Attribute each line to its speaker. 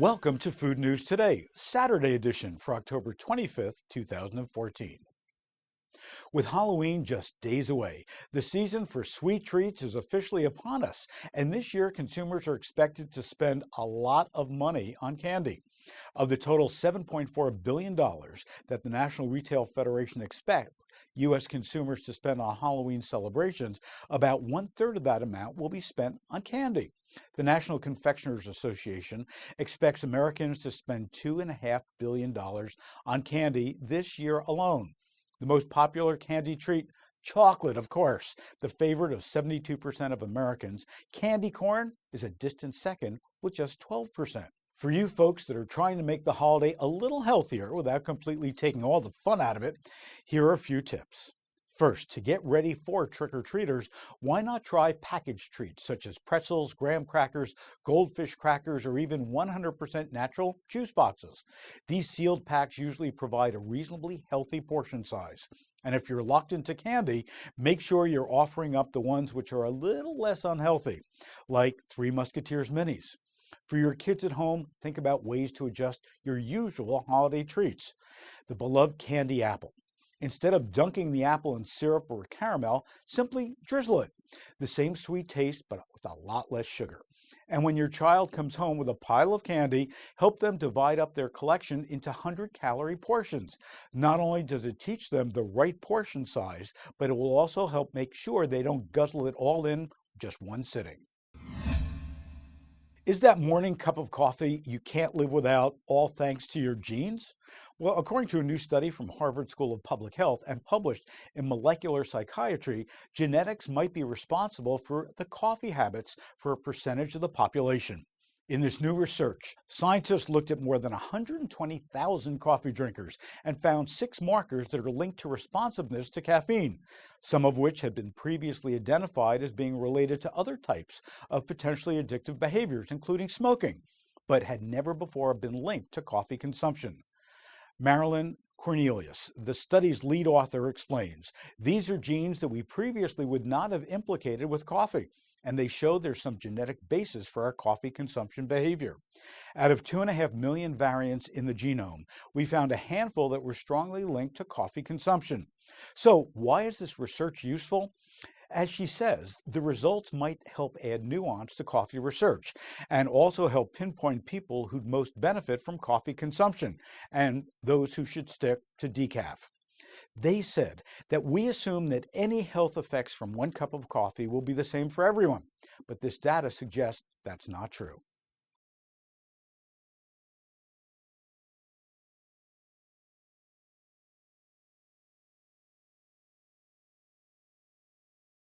Speaker 1: Welcome to Food News Today, Saturday edition for October 25th, 2014. With Halloween just days away, the season for sweet treats is officially upon us, and this year consumers are expected to spend a lot of money on candy. Of the total $7.4 billion that the National Retail Federation expects U.S. consumers to spend on Halloween celebrations, about one-third of that amount will be spent on candy. The National Confectioners Association expects Americans to spend $2.5 billion on candy this year alone. The most popular candy treat, chocolate, of course, the favorite of 72% of Americans. Candy corn is a distant second with just 12%. For you folks that are trying to make the holiday a little healthier without completely taking all the fun out of it, here are a few tips. First, to get ready for trick-or-treaters, why not try packaged treats such as pretzels, graham crackers, goldfish crackers, or even 100% natural juice boxes? These sealed packs usually provide a reasonably healthy portion size. And if you're locked into candy, make sure you're offering up the ones which are a little less unhealthy, like Three Musketeers minis. For your kids at home, think about ways to adjust your usual holiday treats. The beloved candy apple. Instead of dunking the apple in syrup or caramel, simply drizzle it. The same sweet taste, but with a lot less sugar. And when your child comes home with a pile of candy, help them divide up their collection into 100-calorie portions. Not only does it teach them the right portion size, but it will also help make sure they don't guzzle it all in just one sitting. Is that morning cup of coffee you can't live without, all thanks to your genes? Well, according to a new study from Harvard School of Public Health and published in Molecular Psychiatry, genetics might be responsible for the coffee habits for a percentage of the population. In this new research, scientists looked at more than 120,000 coffee drinkers and found 6 markers that are linked to responsiveness to caffeine, some of which had been previously identified as being related to other types of potentially addictive behaviors, including smoking, but had never before been linked to coffee consumption. Marilyn Cornelius, the study's lead author, explains, these are genes that we previously would not have implicated with coffee, and they show there's some genetic basis for our coffee consumption behavior. Out of 2.5 million variants in the genome, we found a handful that were strongly linked to coffee consumption. So why is this research useful? As she says, the results might help add nuance to coffee research and also help pinpoint people who'd most benefit from coffee consumption and those who should stick to decaf. They said that we assume that any health effects from one cup of coffee will be the same for everyone, but this data suggests that's not true.